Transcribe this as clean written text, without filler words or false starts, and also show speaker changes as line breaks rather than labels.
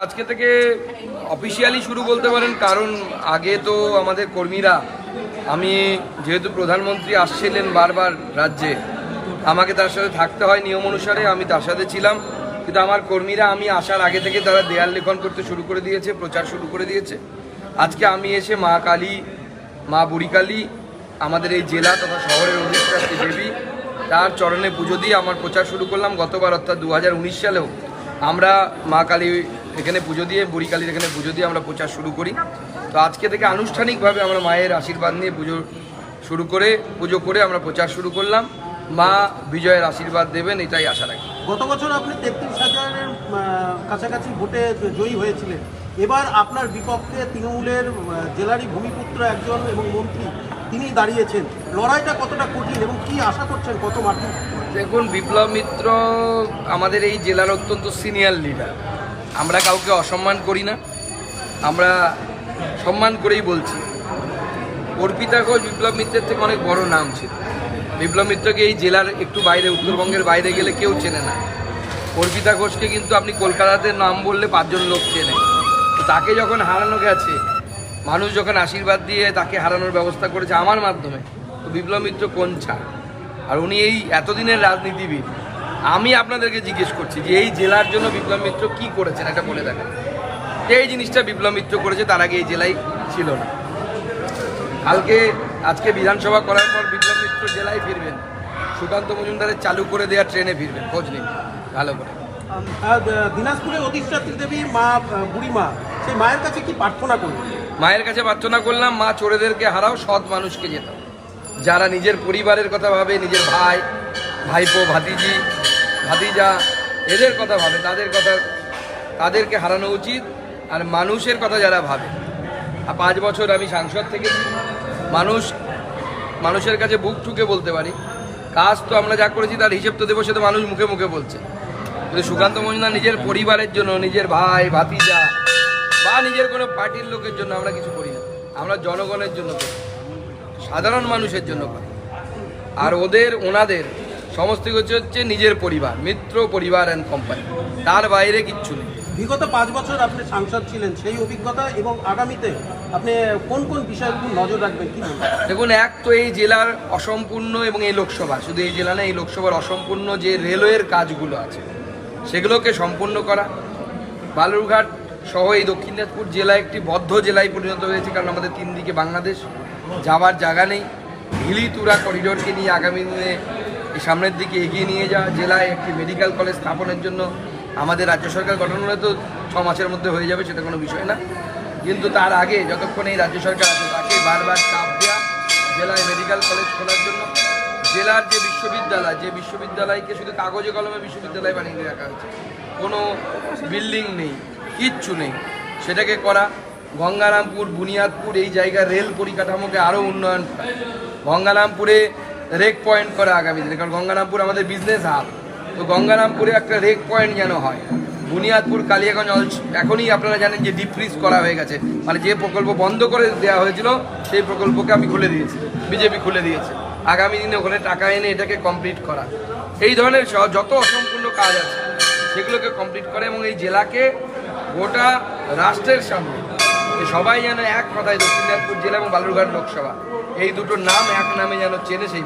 আজকে থেকে অফিসিয়ালি শুরু বলতে পারেন, কারণ আগে তো আমাদের কর্মীরা, আমি যেহেতু প্রধানমন্ত্রী আসছিলেন বারবার রাজ্যে, আমাকে তার সাথে থাকতে হয় নিয়ম অনুসারে, আমি তার সাথে ছিলাম। কিন্তু আমার কর্মীরা আমি আসার আগে থেকে তারা দেয়াল লিখন করতে শুরু করে দিয়েছে, প্রচার শুরু করে দিয়েছে। আজকে আমি এসে মা কালী, মা বুড়ি কালী, আমাদের এই জেলা তথা শহরের অধিষ্ঠাত্রী দেবী, তার চরণে পুজো দিয়ে আমার প্রচার শুরু করলাম। গতবার অর্থাৎ 2019 সালেও আমরা মা কালী এখানে পুজো দিয়ে, বুড়ি কালীর এখানে পুজো দিয়ে আমরা প্রচার শুরু করি। তো আজকে থেকে আনুষ্ঠানিকভাবে আমরা মায়ের আশীর্বাদ নিয়ে পুজো করে আমরা প্রচার শুরু করলাম। মা বিজয়ের আশীর্বাদ দেবেন, এটাই আশা রাখি।
গত বছর আপনি 33,000-এর কাছাকাছি ভোটে জয়ী হয়েছিলেন। এবার আপনার বিপক্ষে তৃণমূলের জেলারই ভূমিপুত্র একজন এবং মন্ত্রী তিনি দাঁড়িয়েছেন। লড়াইটা কতটা কঠিন এবং কি আশা করছেন কত মার্কিন?
দেখুন, বিপ্লব মিত্র আমাদের এই জেলার অত্যন্ত সিনিয়র লিডার। আমরা কাউকে অসম্মান করি না, আমরা সম্মান করেই বলছি। অর্পিতা ঘোষ বিপ্লব মিত্রের থেকে অনেক বড় নাম ছিল। বিপ্লব মিত্রকে এই জেলার একটু বাইরে, উত্তরবঙ্গের বাইরে গেলে কেউ চেনে না। অর্পিতা ঘোষকে কিন্তু আপনি কলকাতাতে নাম বললে 5 জন লোক চেনে। তো তাকে যখন হারানো গেছে, মানুষ যখন আশীর্বাদ দিয়ে তাকে হারানোর ব্যবস্থা করেছে আমার মাধ্যমে, তো বিপ্লব মিত্র কোন ছাড়? আর উনি এই এতদিনের রাজনীতিবিদ। আমি আপনাদেরকে জিজ্ঞেস করছি যে এই জেলার জন্য বিপ্লব মিত্র কী করেছেন, এটা বলে দেখেন। এই জিনিসটা বিপ্লব মিত্র করেছে, তার আগে এই জেলায় ছিল না। আজকে বিধানসভা করার পর বিপ্লব মিত্র জেলায় ফিরবেন, সুকান্ত মজুমদারের চালু করে দেওয়া ট্রেনে ফিরবেন, খোঁজ নিন ভালো করে।
দিনাজপুরে অধিষ্ঠাত্রী দেবী মা বুড়িমা, সেই মায়ের কাছে কি প্রার্থনা করবেন?
মায়ের কাছে প্রার্থনা করলাম, মা চোরেদেরকে হারাও, সৎ মানুষকে যেতাম, যারা নিজের পরিবারের কথা ভাবে, নিজের ভাই, ভাইপো, ভাতিজা এদের কথা ভাবে, তাদেরকে হারানো উচিত। আর মানুষের কথা যারা ভাবে, 5 বছর আমি সাংসদ থেকেছি, মানুষের কাছে বুক ঠুকে বলতে পারি, কাজ তো আমরা যা করেছি তার হিসেব তো দেবো, সে তো মানুষ মুখে মুখে বলছে। কিন্তু সুকান্ত মজুমদার নিজের পরিবারের জন্য, নিজের ভাই, ভাতিজা বা নিজের কোনো পার্টির লোকের জন্য আমরা কিছু করি না। আমরা জনগণের জন্য করি, সাধারণ মানুষের জন্য করি। আর ওনাদের সমস্ত কিছু হচ্ছে নিজের পরিবার, মিত্র পরিবার অ্যান্ড কোম্পানি, তার বাইরে কিচ্ছু নেই।
বিগত 5 বছর আপনি সাংসদ ছিলেন, সেই অভিজ্ঞতা এবং আগামীতে আপনি কোন কোন বিষয়গুলো নজর রাখবেন কি?
দেখুন, এক তো এই জেলার অসম্পূর্ণ, এবং এই লোকসভা, শুধু এই জেলা না, এই লোকসভার অসম্পূর্ণ যে রেলওয়ের কাজগুলো আছে সেগুলোকে সম্পূর্ণ করা। বালুরঘাট সহ এই দক্ষিণ দিনাজপুর জেলা একটি বদ্ধ জেলায় পরিণত হয়েছে, কারণ আমাদের 3 দিকে বাংলাদেশ, যাওয়ার জায়গা নেই। হিলি-তুরা করিডোরকে নিয়ে আগামী দিনে এই সামনের দিকে এগিয়ে নিয়ে যাওয়া, জেলায় একটি মেডিকেল কলেজ স্থাপনের জন্য আমাদের রাজ্য সরকার গঠন হলে তো 6 মাসের মধ্যে হয়ে যাবে, সেটা কোনো বিষয় না। কিন্তু তার আগে যতক্ষণ এই রাজ্য সরকার আছে, তাকে বারবার চাপ দেওয়া জেলায় মেডিকেল কলেজ খোলার জন্য। জেলার যে বিশ্ববিদ্যালয়কে শুধু কাগজে কলমে বিশ্ববিদ্যালয় বানিয়ে রাখা হয়েছে, কোনো বিল্ডিং নেই, কিচ্ছু নেই, সেটাকে করা। গঙ্গারামপুর, বুনিয়াদপুর এই জায়গার রেল পরিকাঠামোকে আরও উন্নয়ন করা। গঙ্গারামপুরে রেক পয়েন্ট করা আগামী দিনে, কারণ গঙ্গারামপুর আমাদের বিজনেস হাব। তো গঙ্গারামপুরে একটা রেক পয়েন্ট যেন হয়। বুনিয়াদপুর, কালিয়াগঞ্জ এখনই আপনারা জানেন যে ডিফ্রিজ করা হয়ে গেছে, মানে যে প্রকল্প বন্ধ করে দেওয়া হয়েছিল সেই প্রকল্পকে আমি খুলে দিয়েছি, বিজেপি খুলে দিয়েছে। আগামী দিনে ওখানে টাকা এনে এটাকে কমপ্লিট করা, এই ধরনের যত অসম্পূর্ণ কাজ আছে সেগুলোকে কমপ্লিট করে, এবং এই জেলাকে গোটা রাষ্ট্রের সামনে সবাই যেন এক কথায় দক্ষিণ দিনাজপুর জেলা এবং বালুরঘাট লোকসভা এই দুটো নাম এক নামে যেন চেনে, সেই